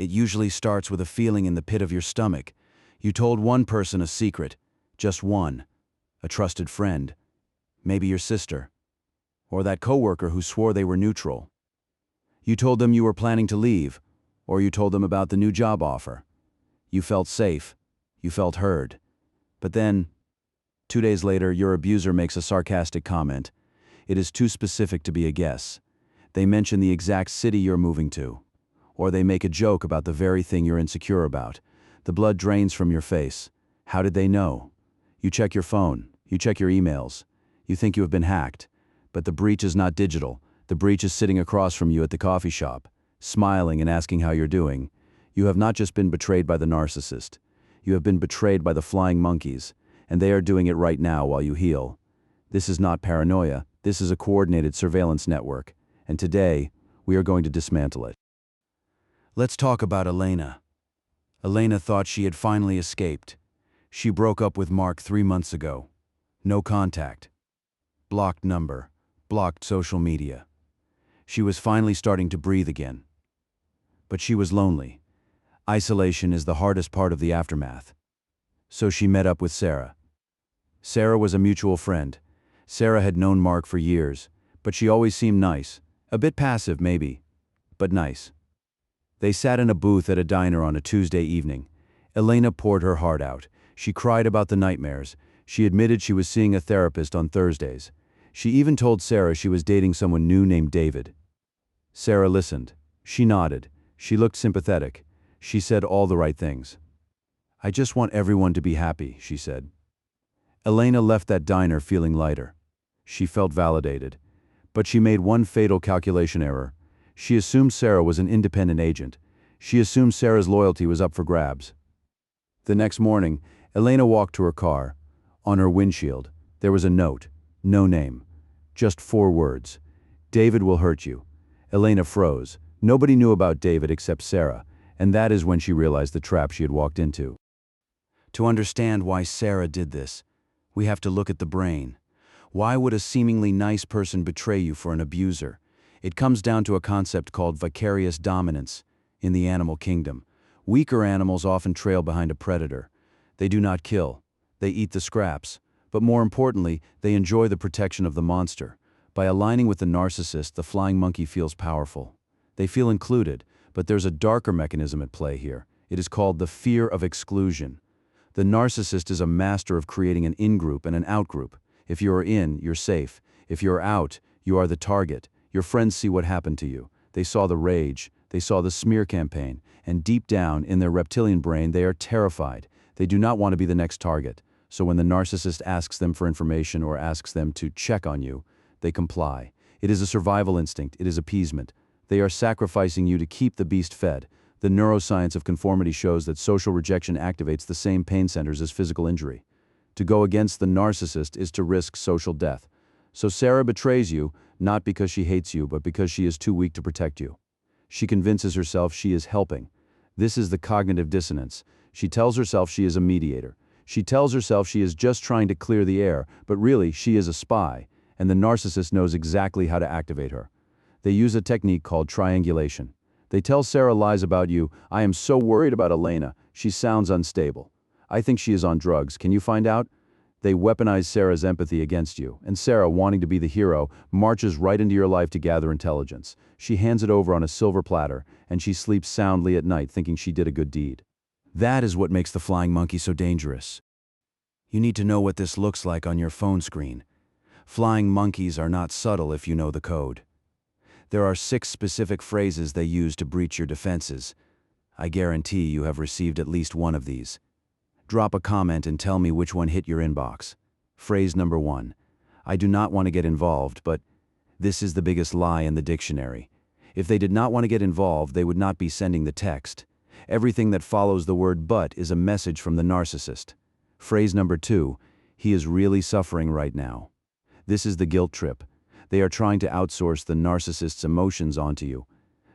It usually starts with a feeling in the pit of your stomach. You told one person a secret, just one, a trusted friend, maybe your sister, or that coworker who swore they were neutral. You told them you were planning to leave, or you told them about the new job offer. You felt safe, you felt heard. But then, 2 days later, your abuser makes a sarcastic comment. It is too specific to be a guess. They mention the exact city you're moving to. Or they make a joke about the very thing you're insecure about. The blood drains from your face. How did they know? You check your phone, you check your emails. You think you have been hacked. But the breach is not digital. The breach is sitting across from you at the coffee shop, smiling and asking how you're doing. You have not just been betrayed by the narcissist. You have been betrayed by the flying monkeys, and they are doing it right now while you heal. This is not paranoia. This is a coordinated surveillance network, and today, we are going to dismantle it. Let's talk about Elena. Elena thought she had finally escaped. She broke up with Mark 3 months ago. No contact. Blocked number. Blocked social media. She was finally starting to breathe again. But she was lonely. Isolation is the hardest part of the aftermath. So she met up with Sarah. Sarah was a mutual friend. Sarah had known Mark for years, but she always seemed nice. A bit passive, maybe, but nice. They sat in a booth at a diner on a Tuesday evening. Elena poured her heart out. She cried about the nightmares. She admitted she was seeing a therapist on Thursdays. She even told Sarah she was dating someone new named David. Sarah listened. She nodded. She looked sympathetic. She said all the right things. "I just want everyone to be happy," she said. Elena left that diner feeling lighter. She felt validated. But she made one fatal calculation error. She assumed Sarah was an independent agent. She assumed Sarah's loyalty was up for grabs. The next morning, Elena walked to her car. On her windshield, there was a note. No name. Just 4 words. "David will hurt you." Elena froze. Nobody knew about David except Sarah, and that is when she realized the trap she had walked into. To understand why Sarah did this, we have to look at the brain. Why would a seemingly nice person betray you for an abuser? It comes down to a concept called vicarious dominance in the animal kingdom. Weaker animals often trail behind a predator. They do not kill. They eat the scraps. But more importantly, they enjoy the protection of the monster. By aligning with the narcissist, the flying monkey feels powerful. They feel included, but there's a darker mechanism at play here. It is called the fear of exclusion. The narcissist is a master of creating an in-group and an out-group. If you are in, you're safe. If you're out, you are the target. Your friends see what happened to you. They saw the rage. They saw the smear campaign. And deep down, in their reptilian brain, they are terrified. They do not want to be the next target. So when the narcissist asks them for information or asks them to check on you, they comply. It is a survival instinct. It is appeasement. They are sacrificing you to keep the beast fed. The neuroscience of conformity shows that social rejection activates the same pain centers as physical injury. To go against the narcissist is to risk social death. So Sarah betrays you, not because she hates you, but because she is too weak to protect you. She convinces herself she is helping. This is the cognitive dissonance. She tells herself she is a mediator. She tells herself she is just trying to clear the air, but really she is a spy, and the narcissist knows exactly how to activate her. They use a technique called triangulation. They tell Sarah lies about you. "I am so worried about Elena. She sounds unstable. I think she is on drugs. Can you find out?" They weaponize Sarah's empathy against you, and Sarah, wanting to be the hero, marches right into your life to gather intelligence. She hands it over on a silver platter, and she sleeps soundly at night thinking she did a good deed. That is what makes the flying monkey so dangerous. You need to know what this looks like on your phone screen. Flying monkeys are not subtle if you know the code. There are 6 specific phrases they use to breach your defenses. I guarantee you have received at least one of these. Drop a comment and tell me which one hit your inbox. Phrase number 1. I do not want to get involved, but this is the biggest lie in the dictionary. If they did not want to get involved, they would not be sending the text. Everything that follows the word "but" is a message from the narcissist. Phrase number 2. He is really suffering right now. This is the guilt trip. They are trying to outsource the narcissist's emotions onto you.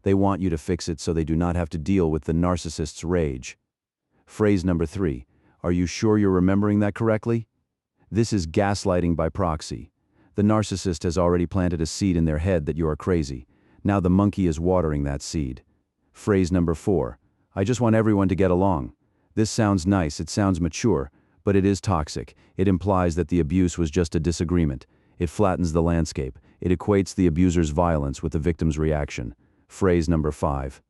They want you to fix it so they do not have to deal with the narcissist's rage. Phrase number 3. Are you sure you're remembering that correctly? This is gaslighting by proxy. The narcissist has already planted a seed in their head that you are crazy. Now the monkey is watering that seed. Phrase number 4. I just want everyone to get along. This sounds nice, it sounds mature, but it is toxic. It implies that the abuse was just a disagreement. It flattens the landscape. It equates the abuser's violence with the victim's reaction. Phrase number 5.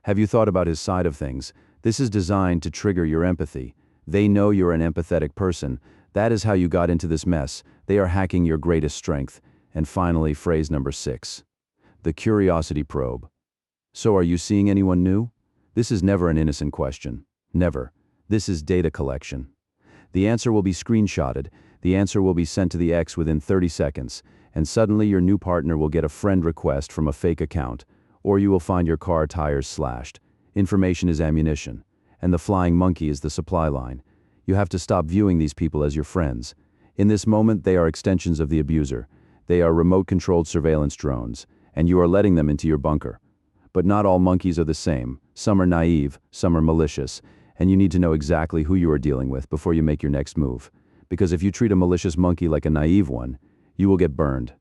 Have you thought about his side of things? This is designed to trigger your empathy. They know you're an empathetic person. That is how you got into this mess. They are hacking your greatest strength. And finally, phrase number 6. The curiosity probe. So are you seeing anyone new? This is never an innocent question. Never. This is data collection. The answer will be screenshotted. The answer will be sent to the X within 30 seconds. And suddenly your new partner will get a friend request from a fake account. Or you will find your car tires slashed. Information is ammunition. And the flying monkey is the supply line. You have to stop viewing these people as your friends. In this moment, they are extensions of the abuser. They are remote-controlled surveillance drones, and you are letting them into your bunker. But not all monkeys are the same. Some are naive, some are malicious, and you need to know exactly who you are dealing with before you make your next move. Because if you treat a malicious monkey like a naive one, you will get burned.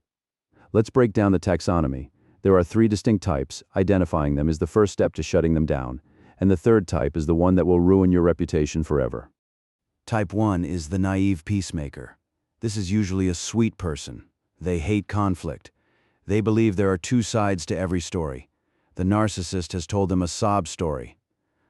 Let's break down the taxonomy. There are 3 distinct types. Identifying them is the first step to shutting them down, and the third type is the one that will ruin your reputation forever. Type 1 is the naive peacemaker. This is usually a sweet person. They hate conflict. They believe there are 2 sides to every story. The narcissist has told them a sob story.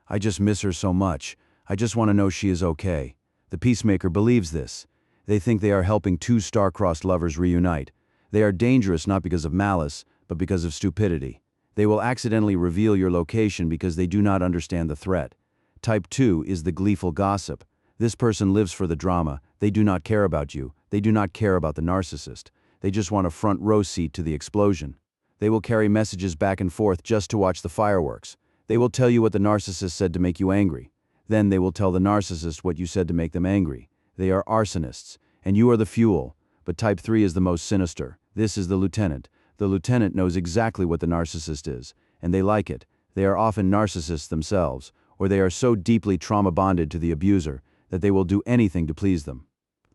I just miss her so much. I just want to know she is okay. The peacemaker believes this. They think they are helping 2 star-crossed lovers reunite. They are dangerous not because of malice, but because of stupidity. They will accidentally reveal your location because they do not understand the threat. Type 2 is the gleeful gossip. This person lives for the drama. They do not care about you. They do not care about the narcissist. They just want a front row seat to the explosion. They will carry messages back and forth just to watch the fireworks. They will tell you what the narcissist said to make you angry. Then they will tell the narcissist what you said to make them angry. They are arsonists, and you are the fuel. But type 3 is the most sinister. This is the lieutenant. The lieutenant knows exactly what the narcissist is, and they like it. They are often narcissists themselves, or they are so deeply trauma-bonded to the abuser that they will do anything to please them.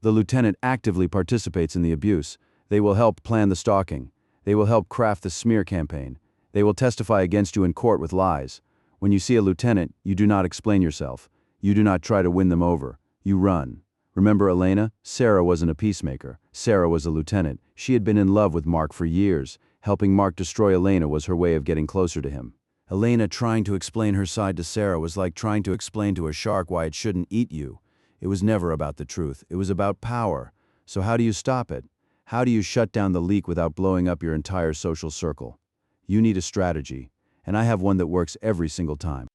The lieutenant actively participates in the abuse. They will help plan the stalking. They will help craft the smear campaign. They will testify against you in court with lies. When you see a lieutenant, you do not explain yourself. You do not try to win them over. You run. Remember Elena? Sarah wasn't a peacemaker. Sarah was a lieutenant. She had been in love with Mark for years. Helping Mark destroy Elena was her way of getting closer to him. Elena trying to explain her side to Sarah was like trying to explain to a shark why it shouldn't eat you. It was never about the truth. It was about power. So how do you stop it? How do you shut down the leak without blowing up your entire social circle? You need a strategy, and I have one that works every single time.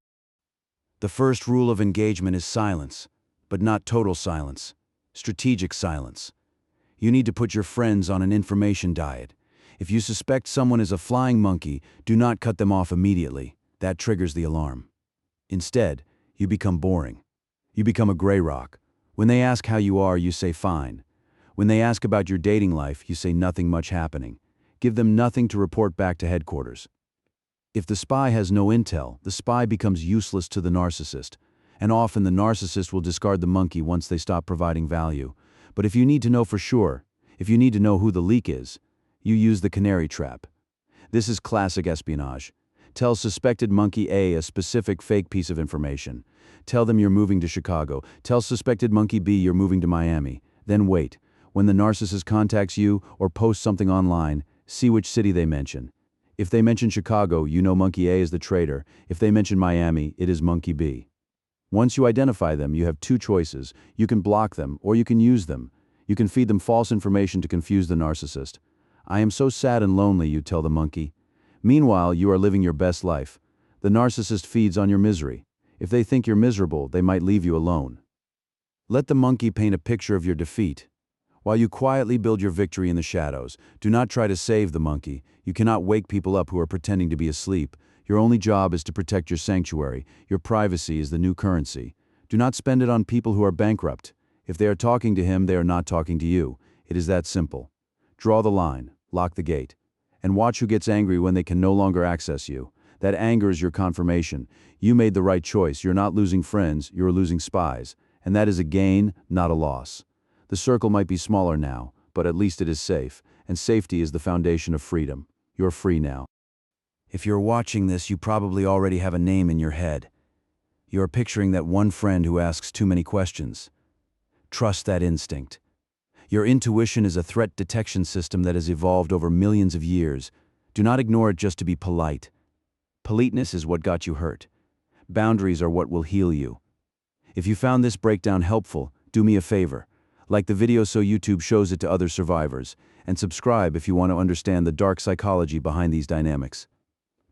The first rule of engagement is silence, but not total silence. Strategic silence. You need to put your friends on an information diet. If you suspect someone is a flying monkey, do not cut them off immediately. That triggers the alarm. Instead, you become boring. You become a gray rock. When they ask how you are, you say fine. When they ask about your dating life, you say nothing much happening. Give them nothing to report back to headquarters. If the spy has no intel, the spy becomes useless to the narcissist. And often the narcissist will discard the monkey once they stop providing value. But if you need to know for sure, if you need to know who the leak is, you use the Canary Trap. This is classic espionage. Tell suspected monkey A a specific fake piece of information. Tell them you're moving to Chicago. Tell suspected monkey B you're moving to Miami. Then wait. When the narcissist contacts you or posts something online, see which city they mention. If they mention Chicago, you know monkey A is the traitor. If they mention Miami, it is monkey B. Once you identify them, you have 2 choices. You can block them, or you can use them. You can feed them false information to confuse the narcissist. I am so sad and lonely, you tell the monkey. Meanwhile, you are living your best life. The narcissist feeds on your misery. If they think you're miserable, they might leave you alone. Let the monkey paint a picture of your defeat. While you quietly build your victory in the shadows, do not try to save the monkey. You cannot wake people up who are pretending to be asleep. Your only job is to protect your sanctuary. Your privacy is the new currency. Do not spend it on people who are bankrupt. If they are talking to him, they are not talking to you. It is that simple. Draw the line, lock the gate, and watch who gets angry when they can no longer access you. That anger is your confirmation. You made the right choice. You're not losing friends, you're losing spies. And that is a gain, not a loss. The circle might be smaller now, but at least it is safe, and safety is the foundation of freedom. You're free now. If you're watching this, you probably already have a name in your head. You're picturing that one friend who asks too many questions. Trust that instinct. Your intuition is a threat detection system that has evolved over millions of years. Do not ignore it just to be polite. Politeness is what got you hurt. Boundaries are what will heal you. If you found this breakdown helpful, do me a favor. Like the video so YouTube shows it to other survivors, and subscribe if you want to understand the dark psychology behind these dynamics.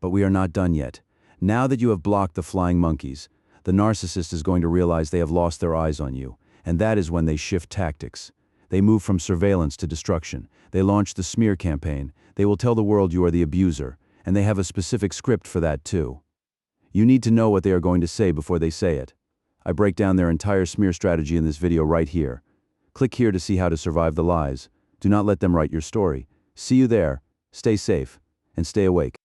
But we are not done yet. Now that you have blocked the flying monkeys, the narcissist is going to realize they have lost their eyes on you, and that is when they shift tactics. They move from surveillance to destruction. They launch the smear campaign. They will tell the world you are the abuser, and they have a specific script for that too. You need to know what they are going to say before they say it. I break down their entire smear strategy in this video right here. Click here to see how to survive the lies. Do not let them write your story. See you there, stay safe, and stay awake.